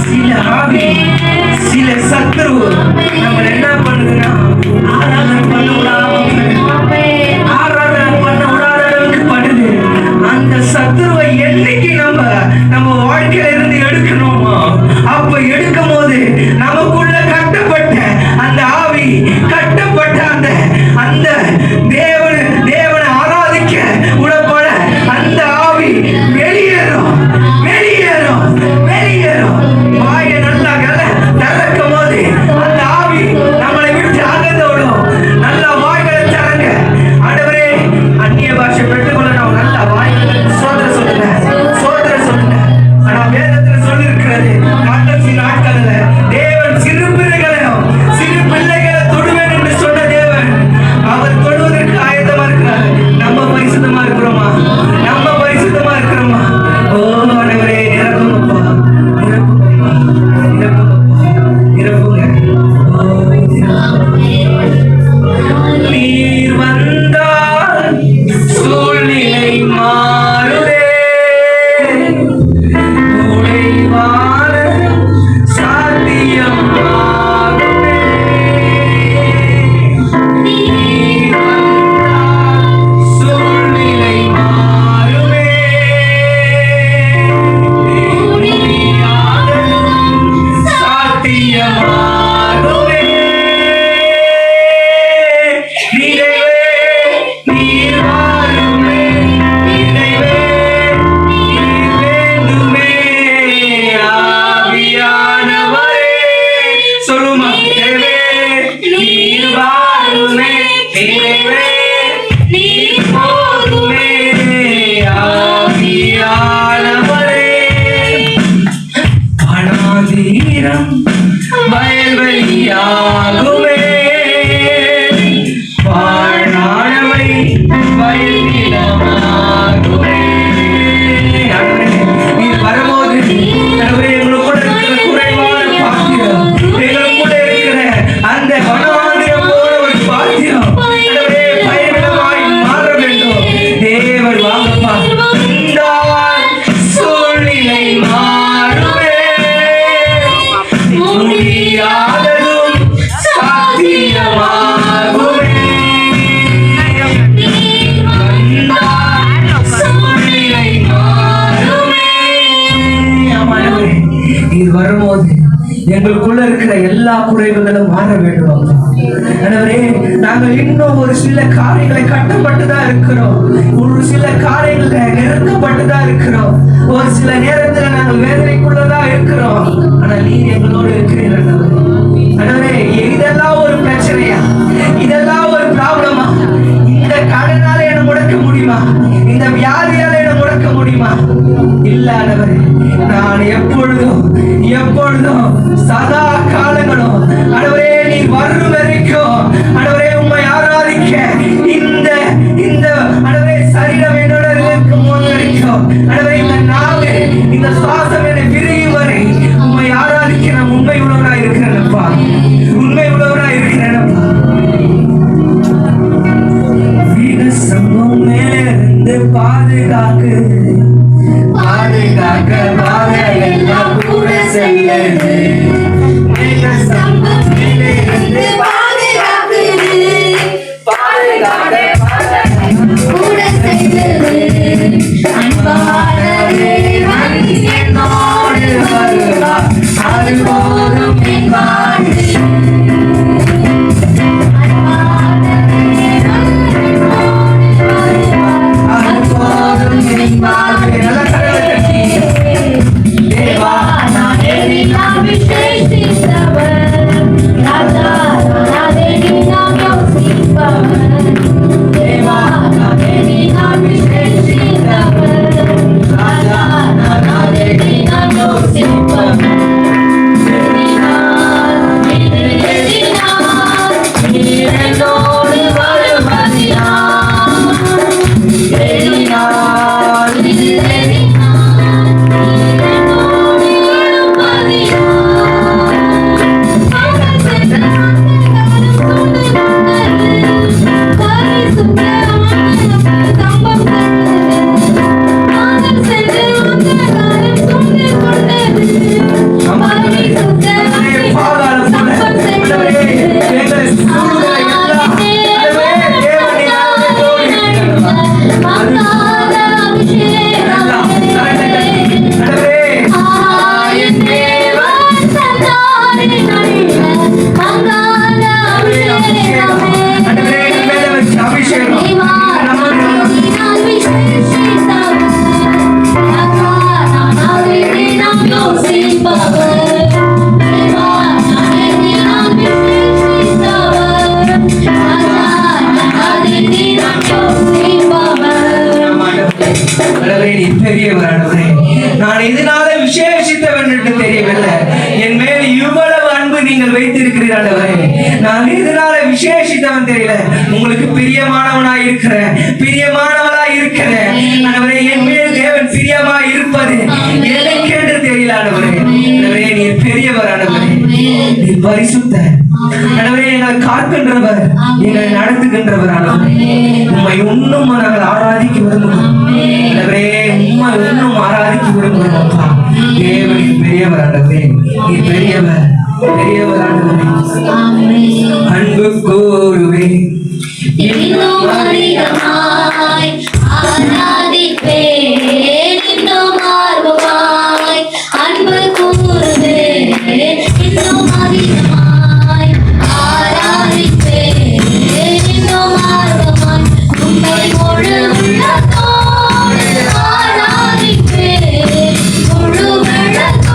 சில ஆவி சில சத்துரு நம்ம என்ன பண்ணுதுன்னா ஆராதனை பண்ண விடாத அளவுக்கு பண்ணுது. அந்த சத்துருவை என்னைக்கு நம்ம வாழ்க்கையில இருந்து எடுக்கணுமோ அப்ப எடுக்கும் போது நமக்குள்ள கட்டப்பட்ட அந்த ஆவி, கட்டப்பட்ட அந்த தேவனை ஆராதிக்க உடப்பட அந்த ஆவி வெளியேறும். வாய நல்லா திறக்கும் போது அந்த ஆவி நம்மளை விட்டு அகந்தோடும். நல்லா வாய்களை திறங்க. ஆண்டவரே, அந்நிய பாஷை பெற்றுக்கொள்ள நான் நல்லா வாய்களை சோதனை சொல்லுங்க. ஆனா வேதத்துல சொல்லி இருக்கிறது, கடைசி நாட்கள்ல தேவன் சிறு பிள்ளைகளை தொடுவேன் என்று சொன்ன தேவன் அவர் தொடுவதற்கு ஆயத்தமா இருக்கிறார். நம்ம பரிசுத்தமா இருக்கிறோமா? ஓ ஆண்டவரே, நிரப்புங்கப்பா, நிரப்புங்க. நீர் வந்தால் சூழ்நிலை மாறுதே, நுழைவான சாத்தியம் ஆகுமே. நீர் வந்தால் சூழ்நிலை மாறுமே, சாத்தியமாகுமே. நீர் வாருமே, நிறைவே நீர் வேண்டுமே, ஆவியானவரே. சொல்லுமா, நிறைவே நீர் வாருமே, நிறைவே நீர் போதுமே, ஆவியானவரே. வனாந்தீரம் வயல்வெளியாகுமே, வாழ்நாளவை வயல்நிலமாகுமே. நீர் வரும்போது எங்களுக்குள்ள இருக்கிற குறைவான பாத்திரம், எங்களுக்குள்ள இருக்கிற அந்த வனாந்திரம் போல ஒரு பாத்திரம் பயனிடமாய் மாற வேண்டும். தேவன் வாங்கப்பா, சூழ்நிலை மாறுமே, முடியாததும் சாத்தியமாகுமே. சூழ்நிலை மாறுமே. ஆமாண்டவரே, நீர் வரும்போது எங்களுக்குள்ள இருக்கிற எல்லா குறைவுகளும் மாற வேண்டும். ஆண்டவரே, நாங்கள் இன்னும் ஒரு சில காரியங்களை கட்டப்பட்டுதான் இருக்கிறோம், ஒரு சில காரியங்களை நெருக்கப்பட்டுதான் இருக்கிறோம், ஒரு சில நேரத்தில் நாங்கள் வேதனைக்குள்ளதான் இருக்கிறோம். ஆனால் நீர் எங்களோடு இருக்கிறீர்கள். ஆண்டவரே, இதெல்லாம் ஒரு பிரச்சனையா? இதெல்லாம் ஒரு ப்ராப்ளமா? இந்த கடனால என்ன முடக்க முடியுமா? இந்த வியாதியால என்ன முடக்க முடியுமா? இல்ல ஆண்டவரே, நான் எப்பொழுதும் சதா காலங்களும் ஆண்டவரே நீர் வரும் வரைக்கும் ஆண்டவரே உம்மை ஆராதிக்க இந்த ஆண்டவரே சரீரம் என்னோட இருக்கும் வரைக்கும் ஆண்டவரே இந்த நாவு இந்த சுவாசம் என்னை விரியும் வரை உம்மை ஆராதிக்க நான் உண்மை உள்ளவராக இருக்கிறேன்ப்பா, உண்மை உள்ளவராக இருக்கிறேன்ப்பா. சம்பவம் மேலிருந்து பாதுகாக்க எல்லாம் கூட செல்லுது. சம்பவம் மேலிருந்து பாதுகாக்க கூட செல்லுது. அன்பானவரே என்னோடு வருவார், அது போதும் என் வாழ்வில். தேவா நான் சொல்கிறீர் ஆண்டவரே. நான் இதனால விசேஷித்தவன் தெரியல, உங்களுக்கு பிரியமானவனாய் இருக்கிறேன், பிரியமானவனாய் இருக்கிறேன் ஆண்டவரே. என் மேல் தேவன் பிரியமா இருப்பது எனக்கு என்று தெரியல ஆண்டவரே. ஆண்டவரே நீர் பெரியவர் ஆண்டவரே, நீர் பரிசுத்த ஆண்டவரே, எங்களை காக்கின்றவர், எங்களை நடத்துகின்றவர் ஆண்டவரே. உம்மை இன்னும் நாங்கள் ஆராதிக்க விரும்புகிறோம் ஆண்டவரே, உம்மை இன்னும் ஆராதிக்க விரும்புகிறோம். தேவன் பெரியவர் ஆண்டவரே, நீர் பெரியவர், பெரியவர் ஆண்டவரே. அன்பு கூறுவே இன்னும் அதிகமாய் ஆராதிப்பேன், இன்னும் ஆர்வமாய் அன்பு கூறுவேன், இன்னும் அதிகமாய் ஆராதிப்பேன், இன்னும் ஆர்வமாய் உம்மை முழு உள்ளத்தோடு ஆராதிப்பேன், முழு உள்ளத்தோடு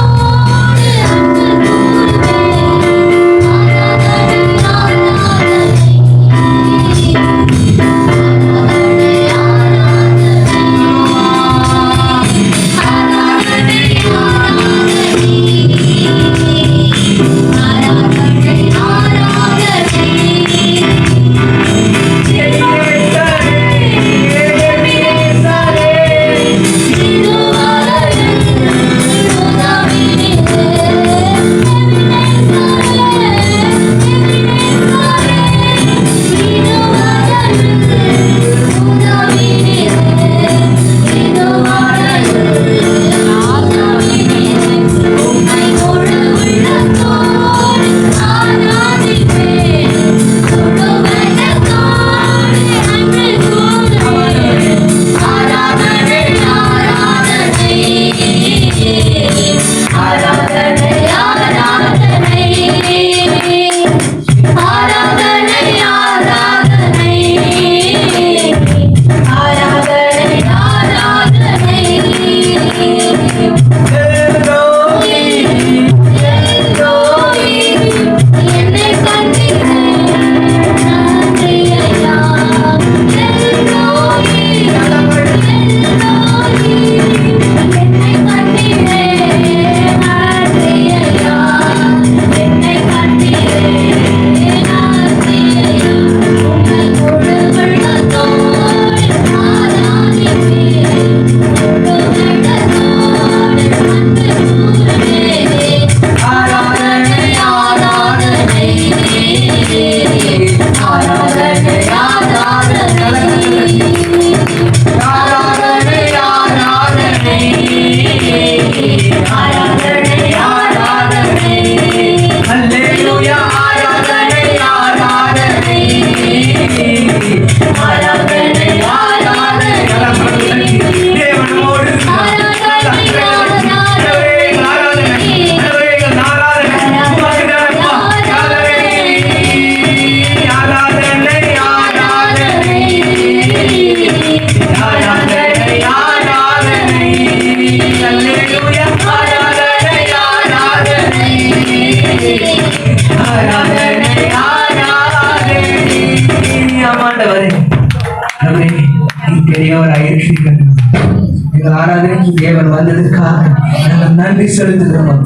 அன்பு ஆராதனைக்கு தேவன் வந்ததற்காக நாங்கள் நன்றி செலுத்துகிறோம்.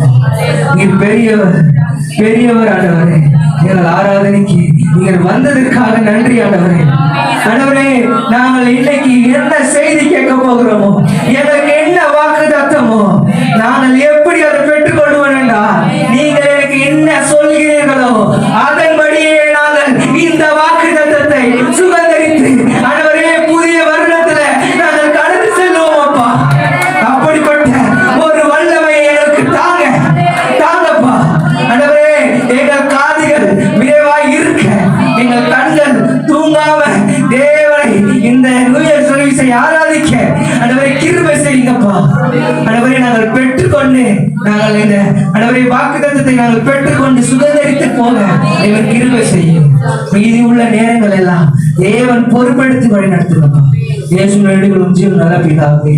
நீர் பெரியவர், பெரியவர் ஆண்டவரே. எங்கள் ஆராதனைக்கு நீங்கள் வந்ததற்காக நன்றி ஆண்டவரே. ஆண்டவரே, நாங்கள் இன்னைக்கு என்ன செய்தி கேட்க போகிறோமோ, எனக்கு என்ன வாக்கு தத்தமோ, நாங்கள் எப்படி அதை பெற்றுக் கொள்வோம் என்றால், நீங்கள் எனக்கு என்ன சொல்கிறீர்களோ அதன்படியே நாங்கள் இந்த வாக்கு தத்தத்தை சுகந்தரித்து ஆண்டவரே புதிய வருடத்துல நாங்கள் கடந்து செல்வோம் அப்பா. அப்படிப்பட்ட ஒரு வல்லமை எங்களுக்கு தாங்கப்பா ஆண்டவரே. எங்கள் காதுகள் விரைவாய் இருக்க, எங்கள் கண்கள் தூங்காம தேவனை இந்த நியூ இயர் சர்வீஸை ஆராதிக்க ஆண்டவரே கிருபை செய்யுங்கப்பா. ஆண்டவரே நாங்கள் பெற்றுக்கொண்டு நாங்கள் இந்த ஆண்டவரே வாக்குத்தத்தத்தை நாங்கள் பெற்றுக்கொண்டு சுதந்திரித்து போக தேவன் கிருபை செய்யும். மீதி உள்ள நேரங்கள் எல்லாம் தேவன் பொறுப்பெடுத்து வழி நடத்துங்கப்பா. இயேசுவின் நடுவில் ஜீவன் நல்ல பிதாவே.